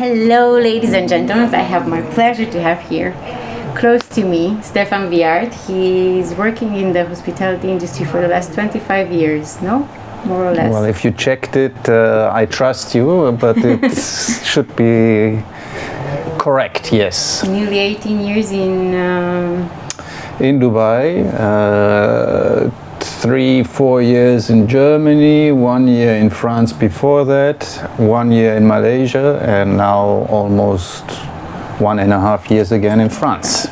Hello, ladies and gentlemen. I have my pleasure to have here, close to me, Stefan Viard. He's working in the hospitality industry for the last 25 years, no? More or less. Well, if you checked it, I trust you, but it should be correct, yes. Nearly 18 years in Dubai, 3-4 years in Germany, 1 year in France before that, 1 year in Malaysia, and now almost 1.5 years again in France.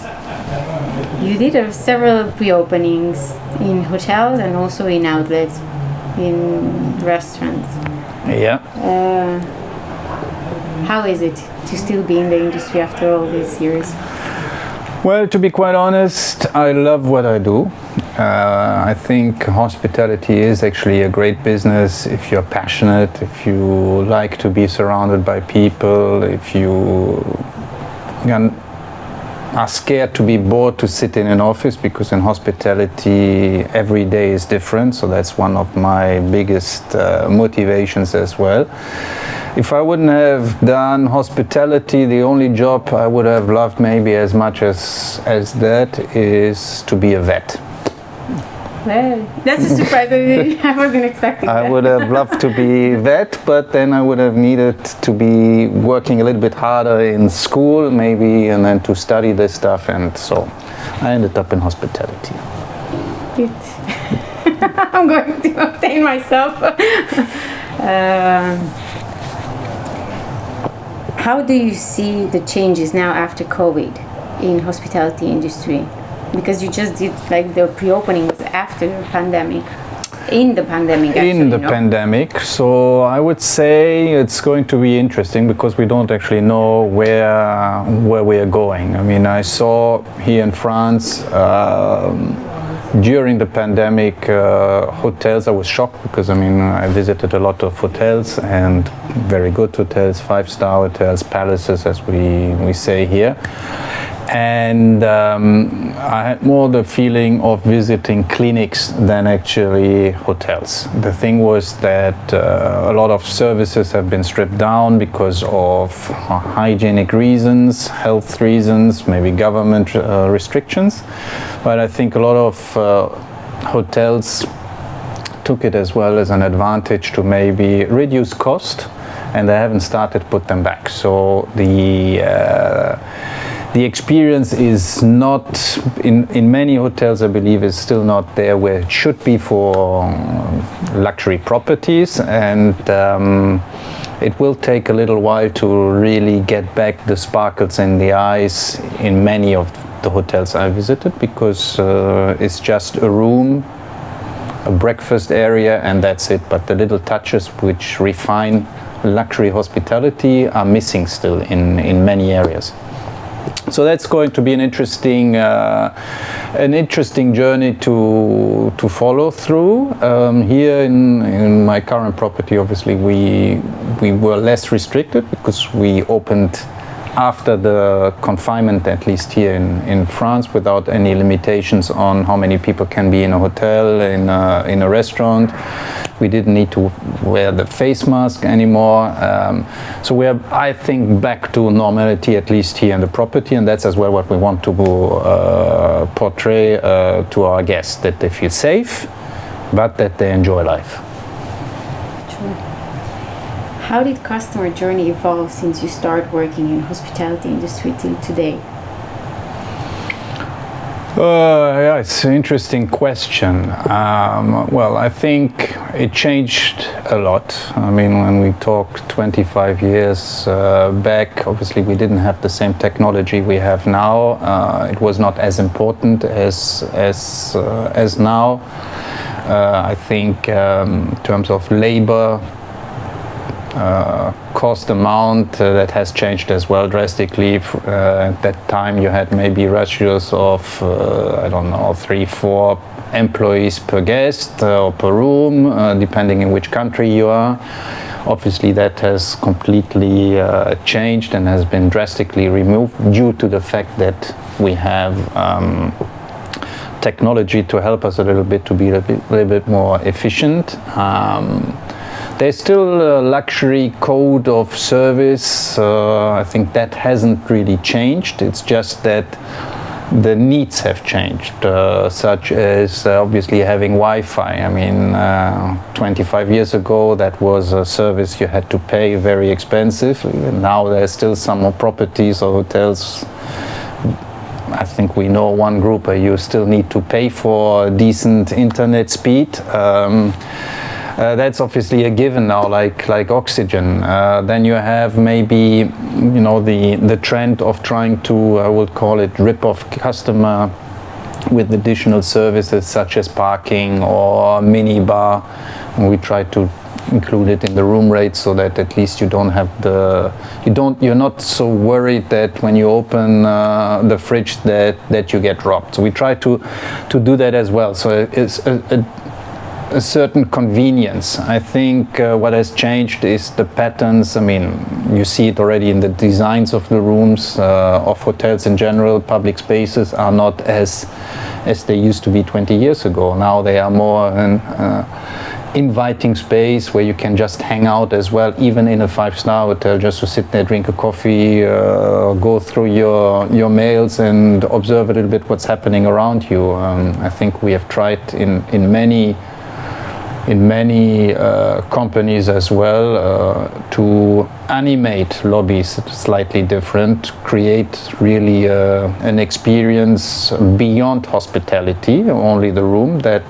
You did several pre-openings in hotels and also in outlets, in restaurants. Yeah. How is it to still be in the industry after all these years? Well, to be quite honest, I love what I do. I think hospitality is actually a great business if you're passionate, if you like to be surrounded by people, if you are scared to be bored to sit in an office, because in hospitality every day is different. So that's one of my biggest motivations as well. If I wouldn't have done hospitality, the only job I would have loved maybe as much as that is to be a vet. Well, that's a surprise. I wasn't expecting that. I would have loved to be vet, but then I would have needed to be working a little bit harder in school maybe, and then to study this stuff, and so I ended up in hospitality. Good. I'm going to obtain myself. How do you see the changes now after COVID in hospitality industry? Because you just did like the pre-opening was after the pandemic, in the pandemic actually, in the pandemic. So I would say it's going to be interesting because we don't actually know where we are going. I mean, I saw here in France during the pandemic hotels. I was shocked because I visited a lot of hotels, and very good hotels, 5-star hotels, palaces as we say here. And I had more the feeling of visiting clinics than actually hotels. The thing was that a lot of services have been stripped down because of hygienic reasons, health reasons, maybe government restrictions. But I think a lot of hotels took it as well as an advantage to maybe reduce cost, and they haven't started to put them back. So the experience is not, in many hotels I believe, is still not there where it should be for luxury properties, and it will take a little while to really get back the sparkles in the eyes in many of the hotels I visited, because it's just a room, a breakfast area, and that's it. But the little touches which refine luxury hospitality are missing still in many areas. So that's going to be an interesting journey to follow through. Here in my current property, obviously we were less restricted because we opened after the confinement, at least here in France, without any limitations on how many people can be in a hotel, in a restaurant. We didn't need to wear the face mask anymore. So we are, I think, back to normality, at least here in the property, and that's as well what we want to portray to our guests, that they feel safe, but that they enjoy life. True. How did customer journey evolve since you started working in hospitality industry till today? Yeah, it's an interesting question. Well, I think it changed a lot. I mean, when we talk 25 years back, obviously we didn't have the same technology we have now. It was not as important as now. I think in terms of labor, cost amount, that has changed as well drastically. At that time you had maybe ratios of I don't know, 3-4 employees per guest or per room, depending in which country you are. Obviously that has completely changed and has been drastically removed due to the fact that we have technology to help us a little bit to be a little bit more efficient. There's still a luxury code of service. I think that hasn't really changed. It's just that the needs have changed, such as obviously having Wi-Fi. I mean, 25 years ago, that was a service you had to pay, very expensive. Now there's still some more properties or hotels. I think we know one group where you still need to pay for decent internet speed. That's obviously a given now, like oxygen. Then you have maybe, the trend of trying to, I would call it, rip off customer with additional services such as parking or minibar. And we try to include it in the room rate so that at least you don't have you're not so worried that when you open the fridge that you get robbed. So we try to do that as well. So it's a certain convenience. I think what has changed is the patterns. I mean, you see it already in the designs of the rooms of hotels in general. Public spaces are not as they used to be 20 years ago. Now they are more an inviting space where you can just hang out as well, even in a 5-star hotel, just to sit there, drink a coffee, go through your mails and observe a little bit what's happening around you. I think we have tried in many companies as well to animate lobbies slightly different, create really an experience beyond hospitality, only the room, that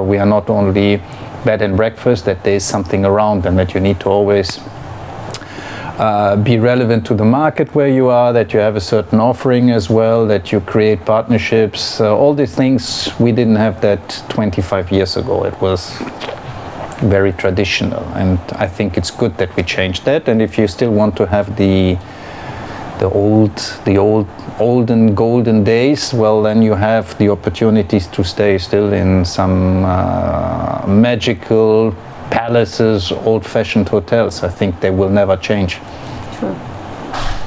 we are not only bed and breakfast, that there is something around and that you need to always be relevant to the market where you are, that you have a certain offering as well, that you create partnerships, all these things. We didn't have that 25 years ago. It was very traditional, and I think it's good that we changed that. And if you still want to have the olden golden days, well, then you have the opportunities to stay still in some magical palaces, old-fashioned hotels. I think they will never change. True.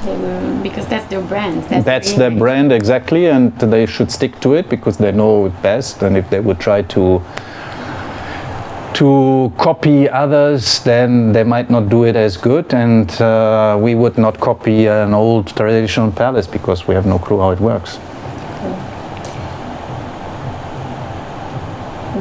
They will, because that's their brand. That's their brand, exactly, and they should stick to it because they know it best. And if they would try to copy others, then they might not do it as good, and we would not copy an old traditional palace because we have no clue how it works.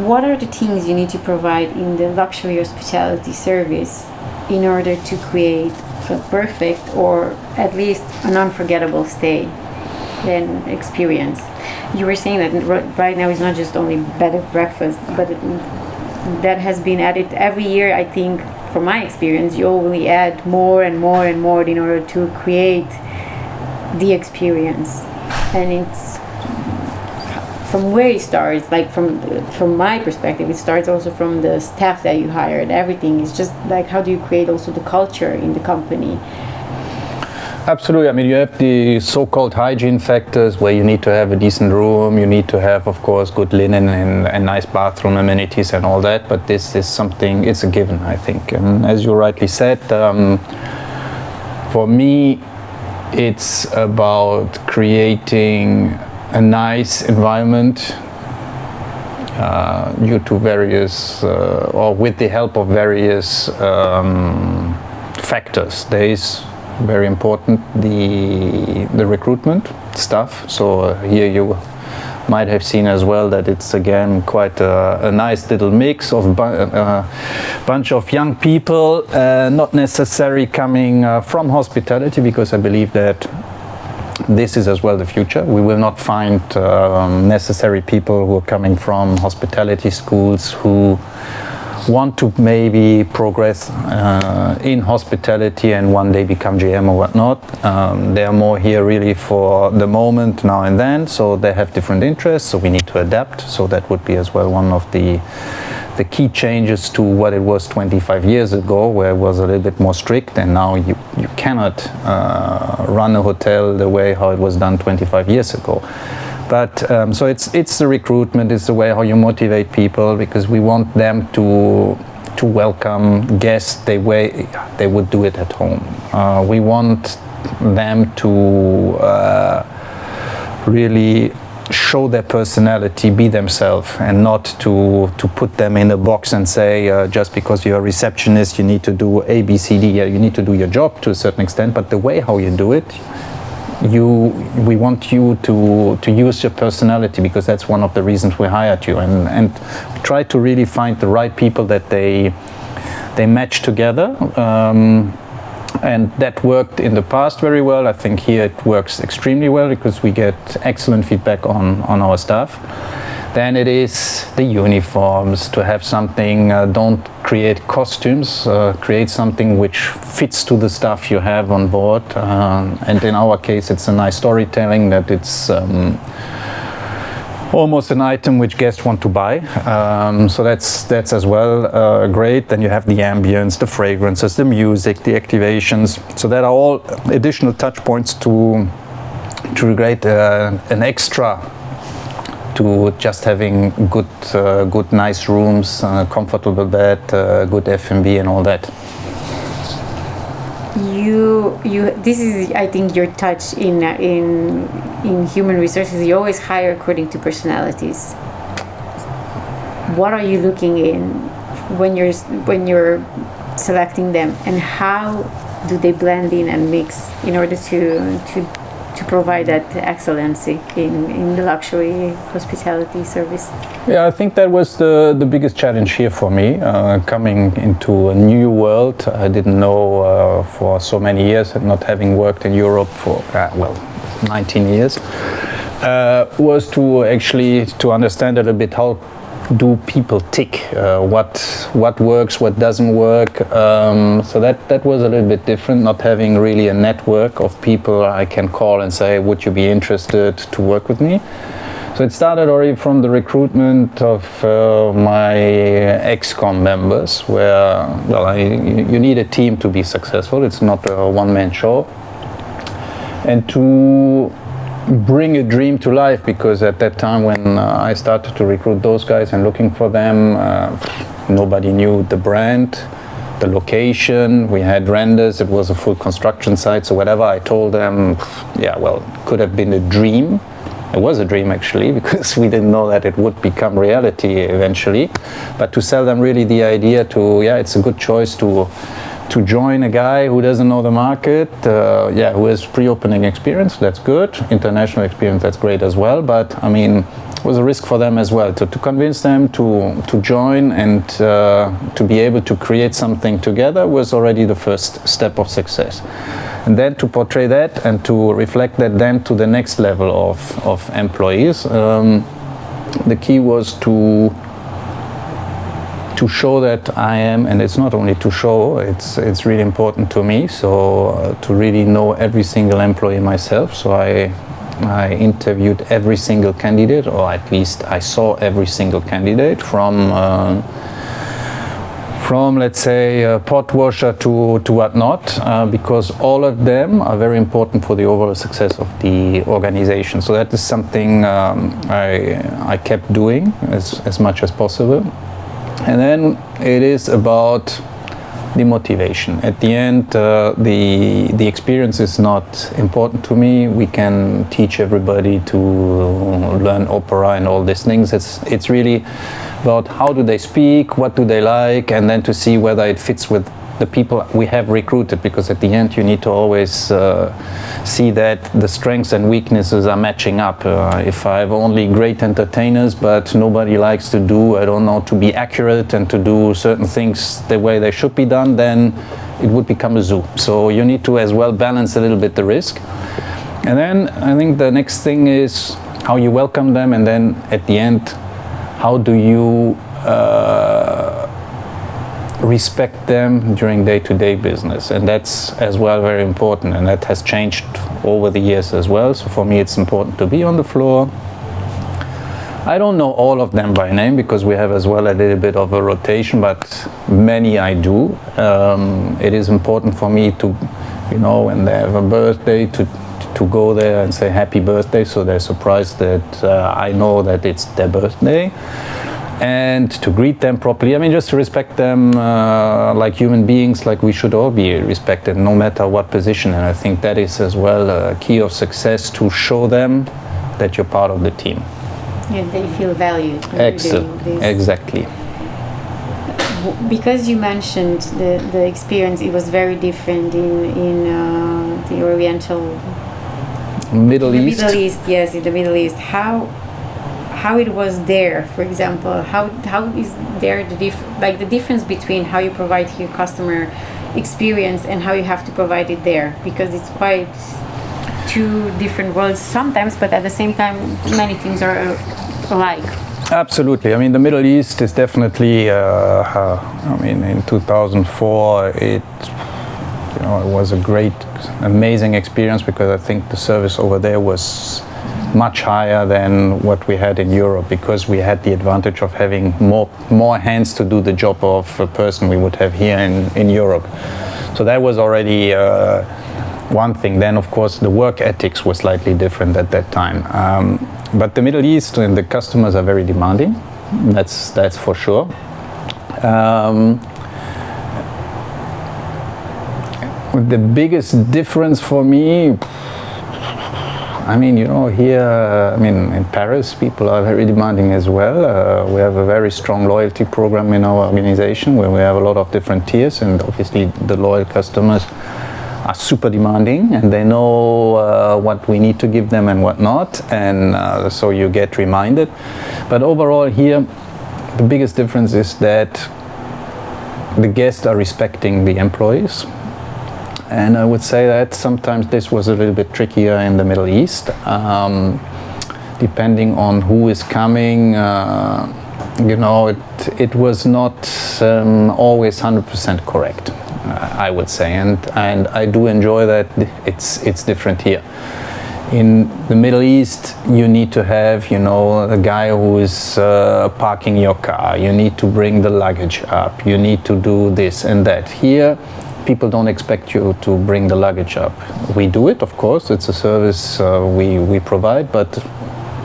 What are the things you need to provide in the luxury hospitality service in order to create a perfect or at least an unforgettable stay and experience? You were saying that right now it's not just only bed and breakfast, but that has been added every year. I think, from my experience, you only add more and more and more in order to create the experience. And it's from where it starts, like from my perspective, it starts also from the staff that you hire, and everything is just like, how do you create also the culture in the company? Absolutely. I mean, you have the so-called hygiene factors where you need to have a decent room, you need to have, of course, good linen and nice bathroom amenities and all that, but this is something, it's a given, I think. And as you rightly said, for me, it's about creating a nice environment due to various, or with the help of various factors. There is very important the recruitment stuff. So here you might have seen as well that it's again quite a nice little mix of bunch of young people, not necessarily coming from hospitality, because I believe that this is as well the future. We will not find necessary people who are coming from hospitality schools who want to maybe progress in hospitality and one day become GM or whatnot. They are more here really for the moment, now and then, so they have different interests, so we need to adapt. So that would be as well one of the key changes to what it was 25 years ago, where it was a little bit more strict, and now you cannot run a hotel the way how it was done 25 years ago. But so it's the recruitment, it's the way how you motivate people, because we want them to welcome guests the way they would do it at home. We want them to really show their personality, be themselves, and not to put them in a box and say just because you're a receptionist you need to do A, B, C, D. Yeah, you need to do your job to a certain extent, but the way how you do it, we want you to use your personality, because that's one of the reasons we hired you, and try to really find the right people that they match together. And that worked in the past very well. I think here it works extremely well because we get excellent feedback on our staff. Then it is the uniforms, to have something, don't create costumes, create something which fits to the staff you have on board. And in our case, it's a nice storytelling, that it's almost an item which guests want to buy. So that's as well great. Then you have the ambience, the fragrances, the music, the activations. So that are all additional touch points to create an extra to just having good nice rooms, comfortable bed, good F&B and all that. This is, I think, your touch in human resources. You always hire according to personalities. What are you looking in when you're selecting them, and how do they blend in and mix in order to provide that excellency in the luxury hospitality service? Yeah, I think that was the biggest challenge here for me, coming into a new world. I didn't know for so many years, and not having worked in Europe for 19 years, was to actually to understand a little bit how do people tick, what works, what doesn't work. So that was a little bit different, not having really a network of people I can call and say, would you be interested to work with me? So it started already from the recruitment of my ex-com members, where you need a team to be successful. It's not a one-man show. And to bring a dream to life, because at that time when I started to recruit those guys and looking for them, nobody knew the brand, the location. We had renders, it was a full construction site, so whatever I told them, could have been a dream. It was a dream actually, because we didn't know that it would become reality eventually. But to sell them really the idea it's a good choice to join a guy who doesn't know the market, who has pre-opening experience, that's good. International experience, that's great as well. But I mean, it was a risk for them as well to convince them to join, and to be able to create something together was already the first step of success. And then to portray that and to reflect that then to the next level of employees, the key was to show that I am, and it's not only to show, it's really important to me, so to really know every single employee myself. So I interviewed every single candidate, or at least I saw every single candidate from let's say pot washer to whatnot, because all of them are very important for the overall success of the organization. So that is something I kept doing as much as possible. And then it is about the motivation. At the end, the experience is not important to me. We can teach everybody to learn opera and all these things. It's really about how do they speak, what do they like, and then to see whether it fits with the people we have recruited, because at the end you need to always see that the strengths and weaknesses are matching up. If I have only great entertainers but nobody likes to do, I don't know, to be accurate and to do certain things the way they should be done, then it would become a zoo. So you need to as well balance a little bit the risk. And then I think the next thing is how you welcome them, and then at the end, how do you respect them during day-to-day business. And that's as well very important, and that has changed over the years as well. So for me it's important to be on the floor. I don't know all of them by name because we have as well a little bit of a rotation, but many I do. It is important for me to, when they have a birthday, to go there and say happy birthday, so they're surprised that I know that it's their birthday. And to greet them properly. I mean, just to respect them like human beings, like we should all be respected, no matter what position. And I think that is as well a key of success, to show them that you're part of the team. Yeah, they feel valued. when you're doing this. Exactly. Because you mentioned the experience, it was very different in the Oriental Middle East. Middle East, yes, in the Middle East. How it was there, for example, how is there the difference between how you provide your customer experience and how you have to provide it there, because it's quite two different worlds sometimes, but at the same time many things are alike. Absolutely. I mean, the Middle East is definitely. In 2004, it was a great, amazing experience, because I think the service over there was much higher than what we had in Europe, because we had the advantage of having more hands to do the job of a person we would have here in Europe. So that was already one thing. Then, of course, the work ethics was slightly different at that time. But the Middle East and the customers are very demanding. That's for sure. The biggest difference for me, here, in Paris, people are very demanding as well. We have a very strong loyalty program in our organization, where we have a lot of different tiers, and obviously the loyal customers are super demanding, and they know what we need to give them and what not, and so you get reminded. But overall here, the biggest difference is that the guests are respecting the employees. And I would say that sometimes this was a little bit trickier in the Middle East, depending on who is coming. It was not always 100% correct, I would say, and I do enjoy that it's different here. In the Middle East, you need to have, a guy who is parking your car. You need to bring the luggage up. You need to do this and that. Here, people don't expect you to bring the luggage up. We do it, of course. It's a service we provide, but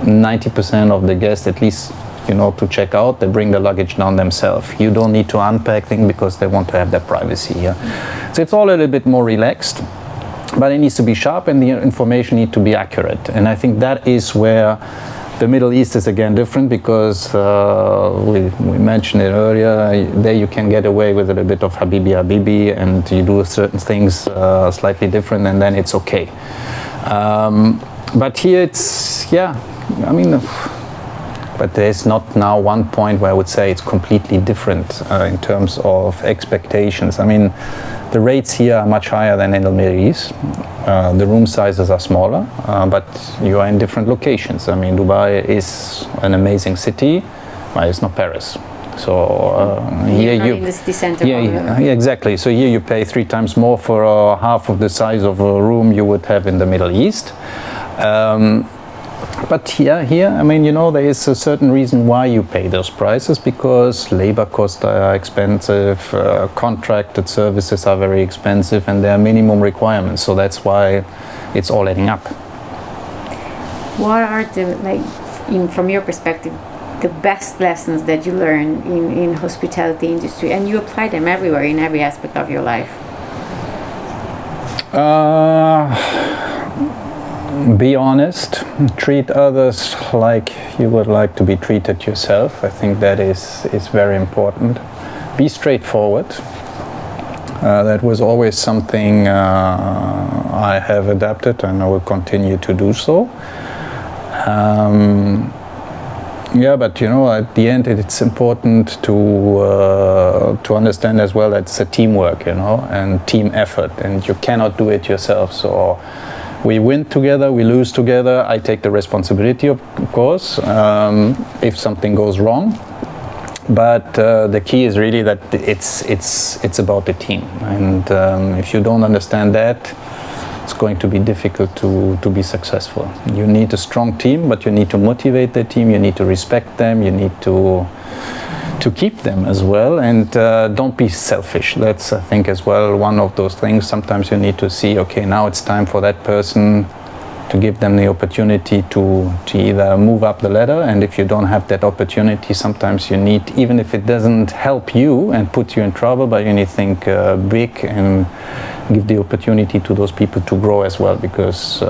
90% of the guests, at least, to check out, they bring the luggage down themselves. You don't need to unpack things, because they want to have their privacy here. So it's all a little bit more relaxed, but it needs to be sharp, and the information needs to be accurate. And I think that is where the Middle East is again different, because we mentioned it earlier. There you can get away with a little bit of Habibi, and you do certain things slightly different, and then it's okay. But here it's, but there's not now one point where I would say it's completely different in terms of expectations. The rates here are much higher than in the Middle East. The room sizes are smaller, but you are in different locations. Dubai is an amazing city, but it's not Paris. So here you're in the city center. Yeah, exactly. So here you pay 3 times more for half of the size of a room you would have in the Middle East. But here, there is a certain reason why you pay those prices, because labor costs are expensive, contracted services are very expensive, and there are minimum requirements. So that's why it's all adding up. What are from your perspective, the best lessons that you learn in hospitality industry, and you apply them everywhere, in every aspect of your life? Be honest, treat others like you would like to be treated yourself. I think that is very important. Be straightforward. That was always something I have adapted, and I will continue to do so. But at the end it's important to understand as well that it's a teamwork, and team effort, and you cannot do it yourself. So we win together, we lose together. I take the responsibility, of course, if something goes wrong. But the key is really that it's about the team, and if you don't understand that, it's going to be difficult to be successful. You need a strong team, but you need to motivate the team. You need to respect them. You need to keep them as well, and don't be selfish. That's, I think, as well one of those things. Sometimes you need to see, okay, now it's time for that person, to give them the opportunity to either move up the ladder, and if you don't have that opportunity, sometimes you need, even if it doesn't help you and put you in trouble, but you need to think big and give the opportunity to those people to grow as well, because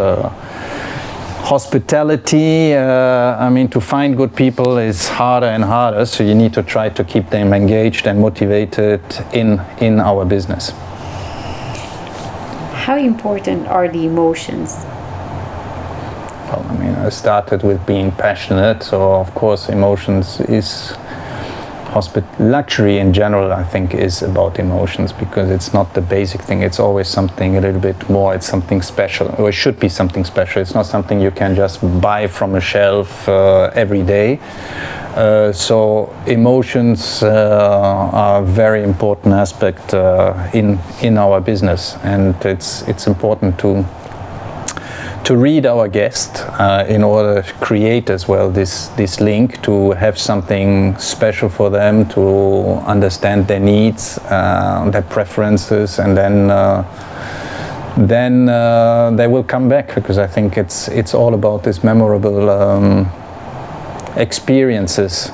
Hospitality, I mean, to find good people is harder and harder, so you need to try to keep them engaged and motivated in our business. How important are the emotions? Well, I mean, I started with being passionate, so of course emotions is luxury in general, I think, is about emotions, because it's not the basic thing. It's always something a little bit more. It's something special, or it should be something special. It's not something you can just buy from a shelf every day. So emotions are a very important aspect in our business, and it's important to read our guest in order to create as well this link, to have something special for them, to understand their needs, their preferences, and then they will come back, because I think it's all about this memorable experiences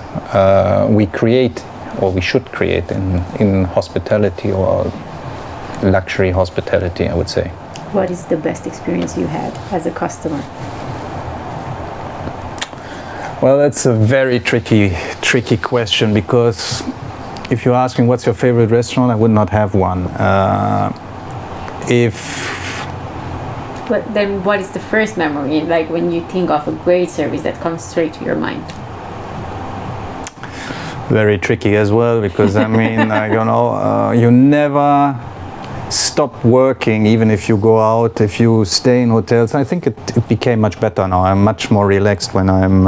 we create, or we should create in hospitality, or luxury hospitality, I would say. What is the best experience you had as a customer? Well, that's a very tricky question, because if you're asking what's your favorite restaurant, I would not have one. But then what is the first memory, like when you think of a great service, that comes straight to your mind? Very tricky as well, because I mean, you never stop working, even if you go out, if you stay in hotels. I think it became much better now. I'm much more relaxed when I'm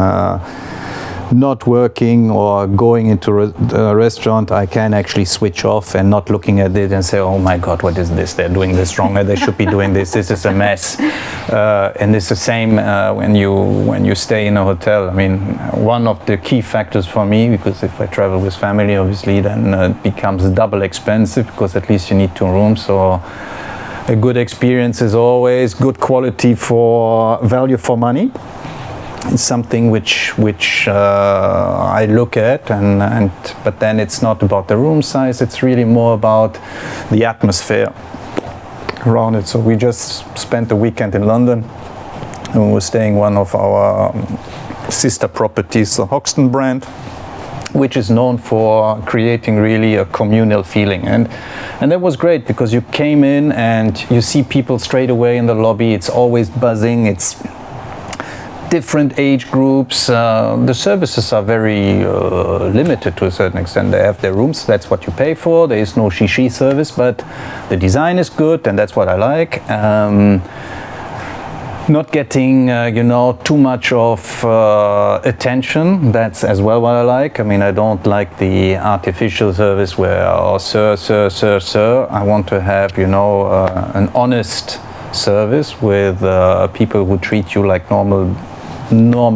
not working or going into a restaurant. I can actually switch off and not looking at it and say, oh my God, what is this? They're doing this wrong. They should be doing this. This is a mess. And it's the same when you stay in a hotel. I mean, one of the key factors for me, because if I travel with family, obviously, then it becomes double expensive, because at least you need 2 rooms. So a good experience is always good quality for value for money. It's something which I look at, but then it's not about the room size. It's really more about the atmosphere around it. So we just spent a weekend in London, and we were staying one of our sister properties, the Hoxton brand, which is known for creating really a communal feeling, and that was great, because you came in and you see people straight away in the lobby. It's always buzzing. It's different age groups. The services are very limited to a certain extent. They have their rooms, that's what you pay for. There is no shishi service, but the design is good, and that's what I like. Not getting, too much of attention. That's as well what I like. I mean, I don't like the artificial service where, oh, sir. I want to have, an honest service with people who treat you like normal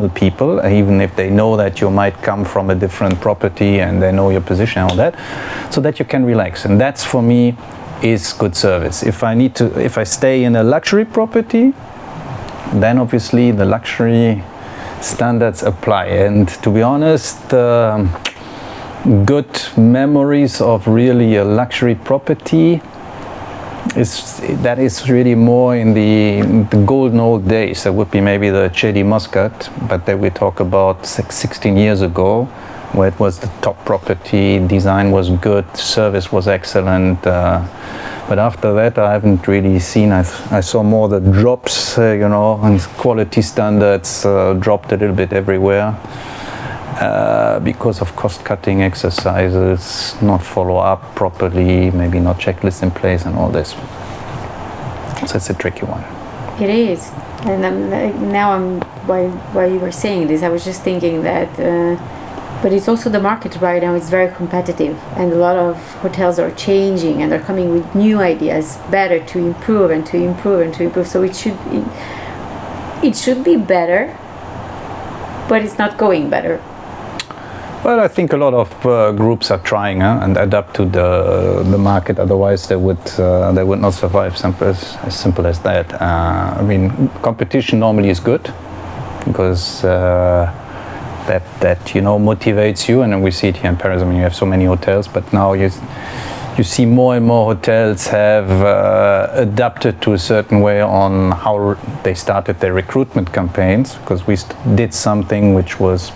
people, even if they know that you might come from a different property and they know your position and all that, so that you can relax. And that's, for me, is good service. If I stay in a luxury property, then obviously the luxury standards apply. And to be honest, good memories of really a luxury property that is really more in the golden old days. That would be maybe the Chedi Muscat, but then we talk about 16 years ago, where it was the top property, design was good, service was excellent. But after that, I haven't really seen. I saw more the drops, and quality standards dropped a little bit everywhere. Because of cost-cutting exercises, not follow up properly, maybe not checklists in place, and all this. So it's a tricky one. It is, and while you were saying this, I was just thinking that. But it's also the market right now. It's very competitive, and a lot of hotels are changing, and they're coming with new ideas, better to improve and to improve and to improve. So it should be better, but it's not going better. Well, I think a lot of groups are trying and adapt to the market. Otherwise, they would not survive. As simple as that. I mean, competition normally is good, because that motivates you. And then we see it here in Paris. I mean, you have so many hotels, but now you see more and more hotels have adapted to a certain way on how they started their recruitment campaigns, because we did something which was,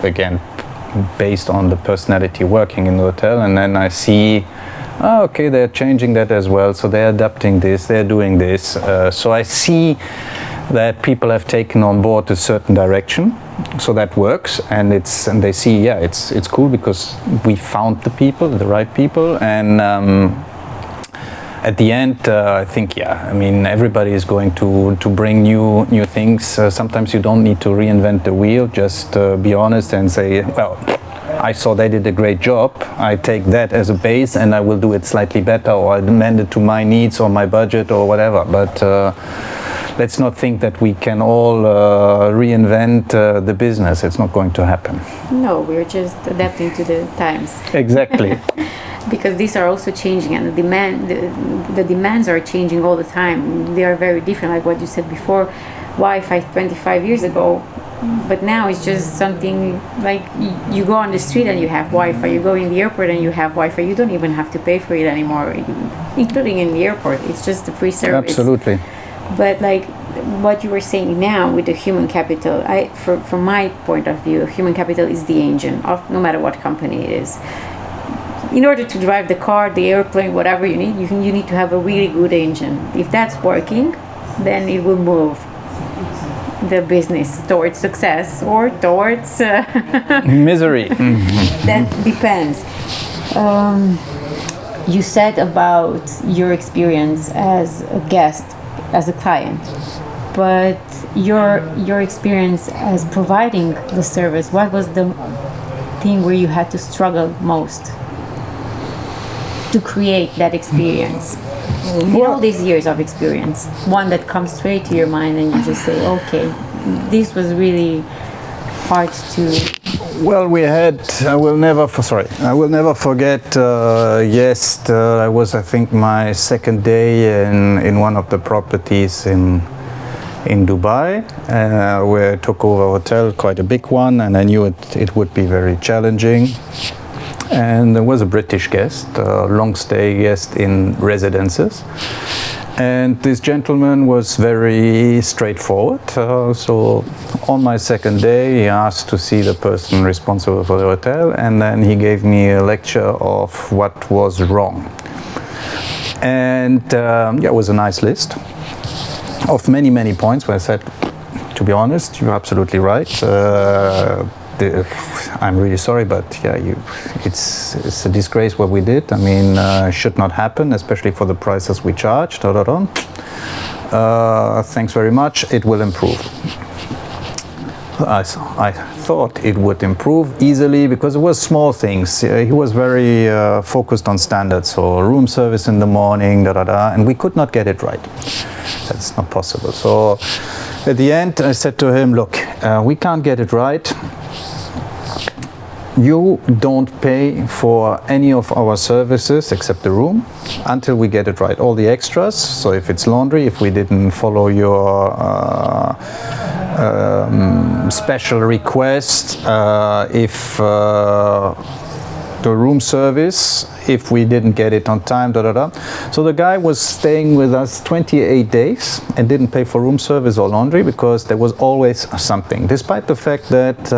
again, based on the personality working in the hotel, and then I see, oh, okay, they're changing that as well, so they're adapting this, they're doing this. So I see that people have taken on board a certain direction, so that works, and they see, yeah, it's cool because we found the right people, and at the end, I think, yeah, I mean, everybody is going to bring new things. Sometimes you don't need to reinvent the wheel, just be honest and say, well, I saw they did a great job, I take that as a base and I will do it slightly better, or I amend it to my needs or my budget or whatever. But let's not think that we can all reinvent the business. It's not going to happen. No, we're just adapting to the times. Exactly. Because these are also changing, and the demands are changing all the time. They are very different, like what you said before, Wi-Fi 25 years ago, but now it's just something like you go on the street and you have Wi-Fi, you go in the airport and you have Wi-Fi, you don't even have to pay for it anymore, including in the airport. It's just a free service. Absolutely. But like what you were saying now with the human capital, from my point of view, human capital is the engine of no matter what company it is. In order to drive the car, the airplane, whatever you need to have a really good engine. If that's working, then it will move the business towards success or towards misery. That depends. You said about your experience as a guest, as a client, but your experience as providing the service, what was the thing where you had to struggle most to create that experience? In all these years of experience, one that comes straight to your mind and you just say, okay, this was really hard to... Well, we had, I will never forget, it was, I think, my second day in one of the properties in Dubai, where I took over a hotel, quite a big one, and I knew it would be very challenging. And there was a British guest, a long stay guest in residences. And this gentleman was very straightforward. So on my second day, he asked to see the person responsible for the hotel, and then he gave me a lecture of what was wrong. And it was a nice list of many, many points where I said, to be honest, you're absolutely right. I'm really sorry, but yeah, it's a disgrace what we did. I mean, should not happen, especially for the prices we charged. Thanks very much. It will improve. I thought it would improve easily because it was small things. He was very focused on standards, so room service in the morning, and we could not get it right. That's not possible. So at the end, I said to him, look, we can't get it right. You don't pay for any of our services except the room until we get it right. All the extras, so if it's laundry, if we didn't follow your special request, if the room service, if we didn't get it on time, So the guy was staying with us 28 days and didn't pay for room service or laundry because there was always something, despite the fact that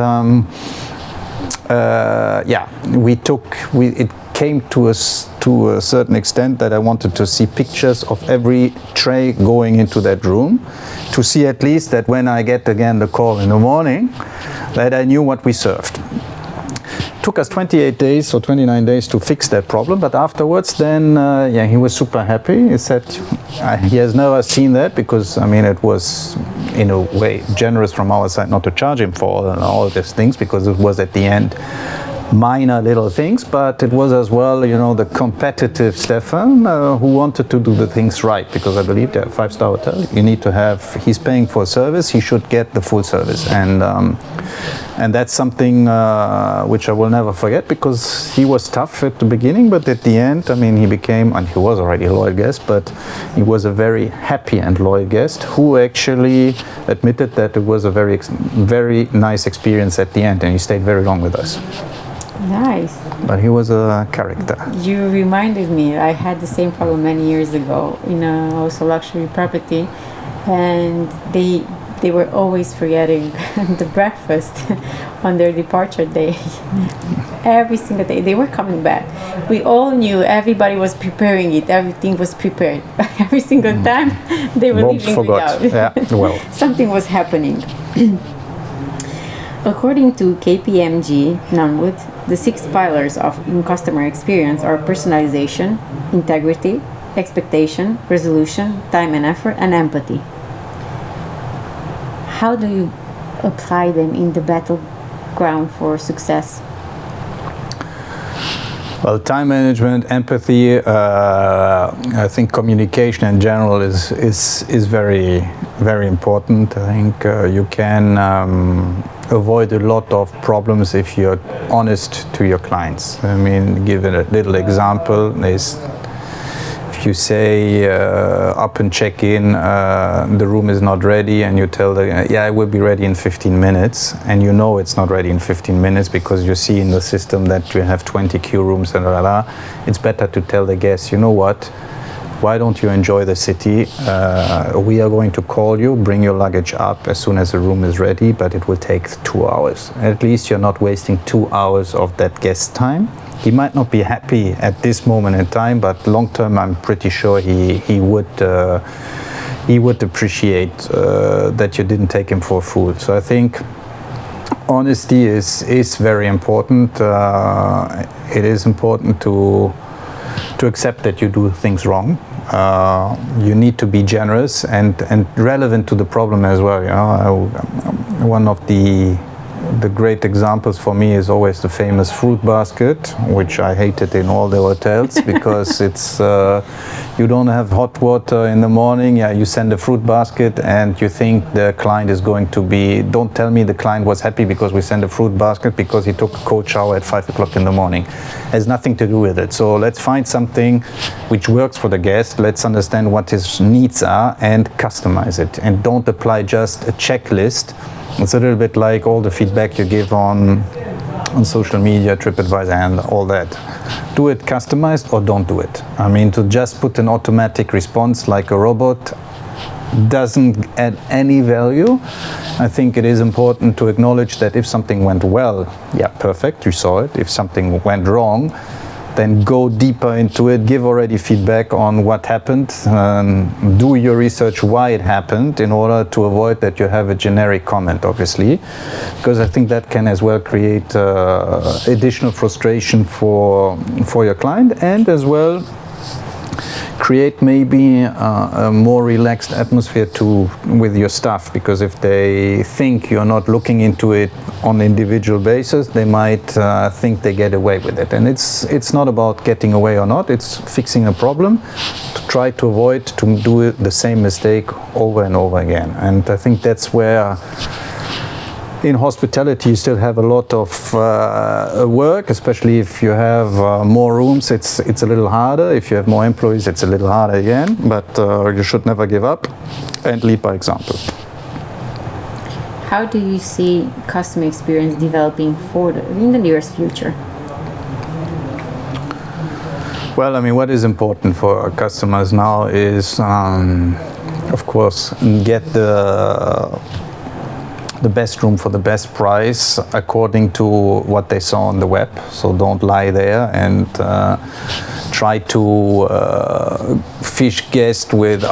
it came to us to a certain extent that I wanted to see pictures of every tray going into that room, to see at least that when I get again the call in the morning, that I knew what we served. Took us 28 days or 29 days to fix that problem, but afterwards then he was super happy. He said he has never seen that because, I mean, it was in a way generous from our side not to charge him for all these things, because it was at the end minor little things, but it was as well, you know, the competitive Stefan who wanted to do the things right, because I believe that 5-star hotel, you need to have, he's paying for a service, he should get the full service, and that's something which I will never forget, because he was tough at the beginning, but at the end, I mean, he became, and he was already a loyal guest, but he was a very happy and loyal guest who actually admitted that it was a very nice experience at the end, and he stayed very long with us. Nice. But he was a character. You reminded me, I had the same problem many years ago in a also luxury property, and they were always forgetting the breakfast on their departure day. Every single day they were coming back. We all knew, everybody was preparing it, everything was prepared. Every single time they were leaving forgot. without. Yeah, well. Something was happening. According to KPMG Nunwood, the 6 pillars in customer experience are personalization, integrity, expectation, resolution, time and effort, and empathy. How do you apply them in the battleground for success? Well, time management, empathy, I think communication in general is very, very important. I think you can avoid a lot of problems if you're honest to your clients. I mean, give it a little example. If you say up and check in, the room is not ready, and you tell them, yeah, it will be ready in 15 minutes, and you know it's not ready in 15 minutes because you see in the system that you have 20 queue rooms and it's better to tell the guests, you know what, why don't you enjoy the city? We are going to call you, bring your luggage up as soon as the room is ready, but it will take 2 hours. At least you're not wasting 2 hours of that guest time. He might not be happy at this moment in time, but long term, I'm pretty sure he would appreciate that you didn't take him for a fool. So I think honesty is very important. It is important to accept that you do things wrong. You need to be generous and relevant to the problem as well. You know, one of the great examples for me is always the famous fruit basket, which I hated in all the hotels because it's you don't have hot water in the morning. Yeah, you send a fruit basket and you think the client is going to be. Don't tell me the client was happy because we sent a fruit basket because he took a cold shower at 5 o'clock in the morning. It has nothing to do with it. So let's find something which works for the guest. Let's understand what his needs are and customize it. And don't apply just a checklist. It's a little bit like all the feedback you give on social media, TripAdvisor and all that. Do it customized or don't do it. I mean, to just put an automatic response like a robot doesn't add any value. I think it is important to acknowledge that if something went well, yeah, perfect, you saw it. If something went wrong, then go deeper into it, give already feedback on what happened, do your research why it happened in order to avoid that you have a generic comment, obviously, because I think that can as well create additional frustration for your client, and as well create maybe a more relaxed atmosphere with your staff, because if they think you're not looking into it on an individual basis, they might think they get away with it. And it's not about getting away or not, it's fixing a problem to try to avoid to do the same mistake over and over again. And I think that's where in hospitality you still have a lot of work, especially if you have more rooms. It's a little harder. If you have more employees, it's a little harder again, but you should never give up and lead by example. How do you see customer experience developing in the nearest future? Well, I mean, what is important for our customers now is, of course, get the best room for the best price according to what they saw on the web. So don't lie there and try to fish guests with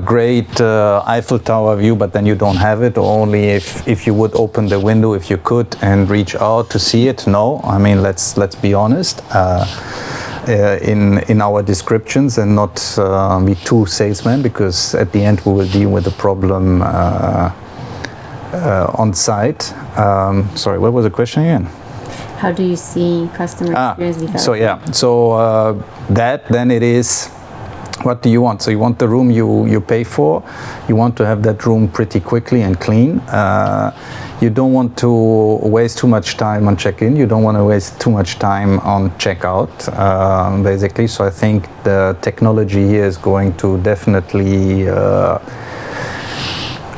great Eiffel Tower view, but then you don't have it, or only if you would open the window if you could and reach out to see it. No, I mean, let's be honest in our descriptions and not be too salesmen, because at the end we will deal with the problem on site. Sorry, what was the question again? How do you see customer experience developing? Then it is, what do you want? So you want the room you pay for. You want to have that room pretty quickly and clean. You don't want to waste too much time on check-in. You don't want to waste too much time on check-out, basically. So I think the technology here is going to definitely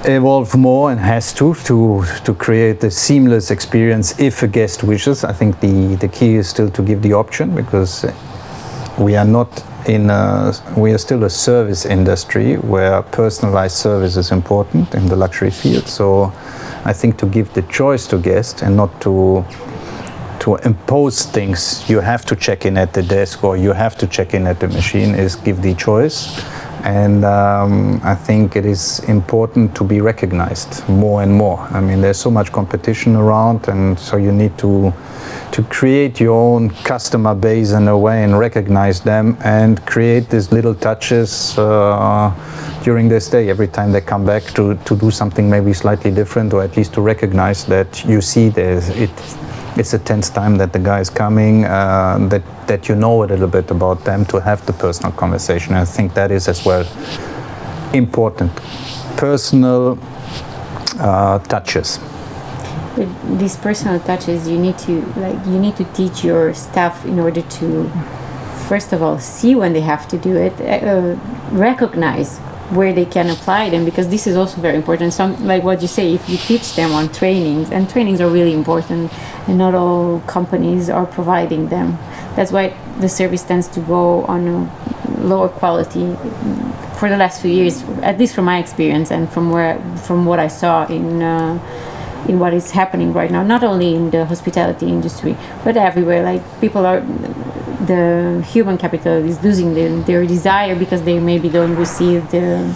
evolve more and has to create a seamless experience if a guest wishes. I think the key is still to give the option, because we are still a service industry where personalized service is important in the luxury field. So I think to give the choice to guests and not to impose things, you have to check in at the desk or you have to check in at the machine, is give the choice. And I think it is important to be recognized more and more. I mean, there's so much competition around, and so you need to create your own customer base in a way and recognize them and create these little touches during their stay. Every time they come back to do something maybe slightly different, or at least to recognize that you see it's a tense time that the guy is coming, that you know a little bit about them, to have the personal conversation. I think that is as well important. Personal touches. With these personal touches, you need to teach your staff in order to, first of all, see when they have to do it, recognize where they can apply them, because this is also very important. Some, like what you say, if you teach them on trainings, and trainings are really important, and not all companies are providing them. That's why the service tends to go on a lower quality for the last few years, at least from my experience and from what I saw in what is happening right now, not only in the hospitality industry, but everywhere. Like, the human capital is losing their desire because they maybe don't receive the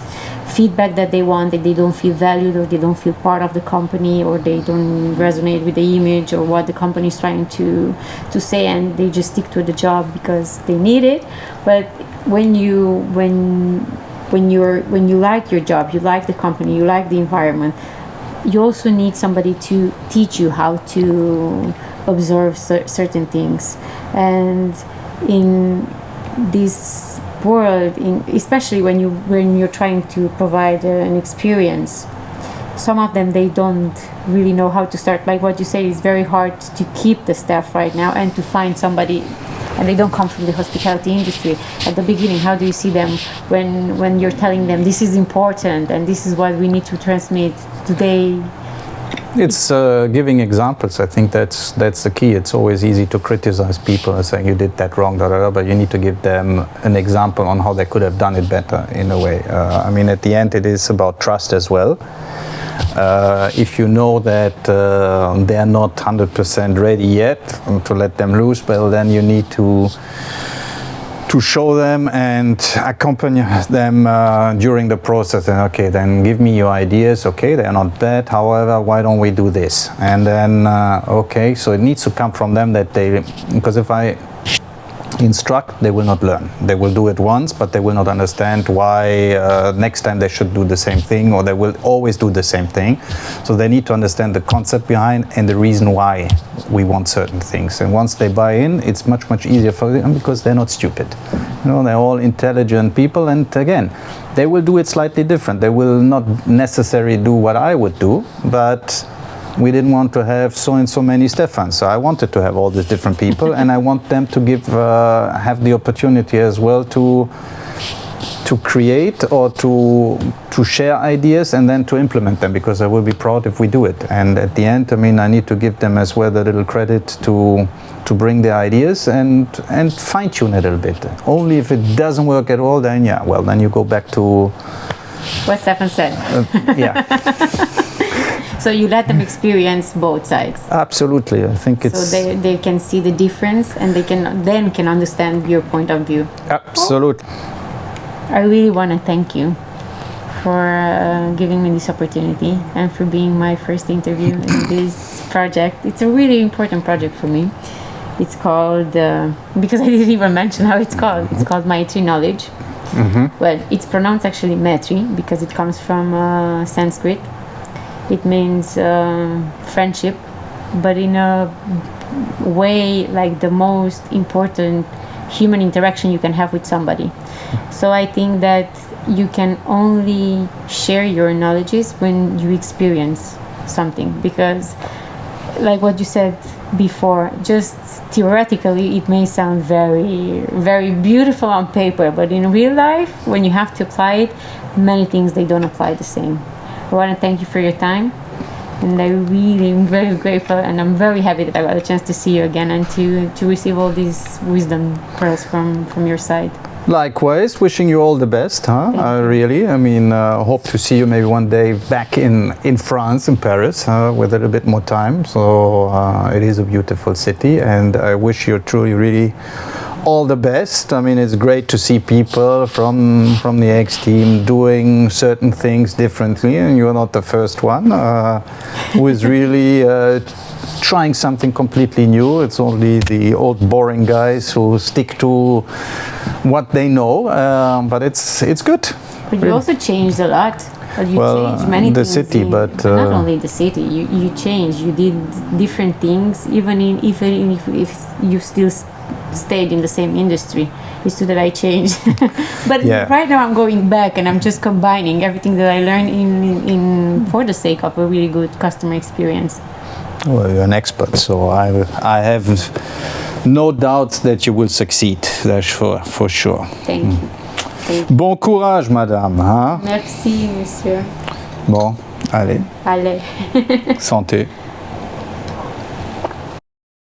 feedback that they want, that they don't feel valued, or they don't feel part of the company, or they don't resonate with the image or what the company is trying to say, and they just stick to the job because they need it. But when you like your job, you like the company, you like the environment, you also need somebody to teach you how to observe certain things. And in this world, especially when you're trying to provide an experience, some of them, they don't really know how to start. Like what you say, it's very hard to keep the staff right now and to find somebody, and they don't come from the hospitality industry. At the beginning, how do you see them when you're telling them this is important and this is what we need to transmit today? It's giving examples. I think that's the key. It's always easy to criticize people and say you did that wrong, but you need to give them an example on how they could have done it better, in a way. I mean, at the end, it is about trust as well. If you know that they're not 100% ready yet to let them loose, well, then you need to show them and accompany them during the process. And okay, then give me your ideas. Okay, they're not bad. However, why don't we do this? And then okay, so it needs to come from them, because if I instruct, they will not learn. They will do it once, but they will not understand why next time they should do the same thing, or they will always do the same thing. So they need to understand the concept behind and the reason why we want certain things. And once they buy in, it's much, much easier for them, because they're not stupid. You know, they're all intelligent people, and again, they will do it slightly different. They will not necessarily do what I would do, but we didn't want to have so and so many Stefans, so I wanted to have all these different people, and I want them to have the opportunity as well to create or to share ideas and then to implement them, because I will be proud if we do it. And at the end, I mean, I need to give them as well the little credit to bring their ideas and fine-tune it a little bit. Only if it doesn't work at all, then then you go back to what Stefan said. Yeah. So you let them experience both sides. Absolutely, I think it's. So they can see the difference, and they can understand your point of view. Absolutely. I really want to thank you for giving me this opportunity and for being my first interview in this project. It's a really important project for me. It's called, because I didn't even mention how it's called. It's called Maitri Knowledge. Mm-hmm. Well, it's pronounced actually Maitri because it comes from Sanskrit. It means friendship, but in a way like the most important human interaction you can have with somebody. So I think that you can only share your knowledges when you experience something, because like what you said before, just theoretically it may sound very, very beautiful on paper, but in real life, when you have to apply it, many things they don't apply the same. I want to thank you for your time. And I really am very grateful, and I'm very happy that I got a chance to see you again and to receive all these wisdom pearls from your side. Likewise, wishing you all the best, really. I mean, hope to see you maybe one day back in France, in Paris, with a little bit more time. So it is a beautiful city, and I wish you truly, really all the best. I mean, it's great to see people from the X team doing certain things differently, and you're not the first one who is really trying something completely new. It's only the old boring guys who stick to what they know, but it's good. But you also changed a lot. You changed many the things. City, but not only the city. You changed. You did different things, even if you still stayed in the same industry. It's true that I changed. But right now I'm going back and I'm just combining everything that I learned in for the sake of a really good customer experience. Well, you're an expert, so I have no doubts that you will succeed. That's for sure. Thank you. Bon courage, madame. Hein? Merci, monsieur. Bon, allez. Allez. Santé.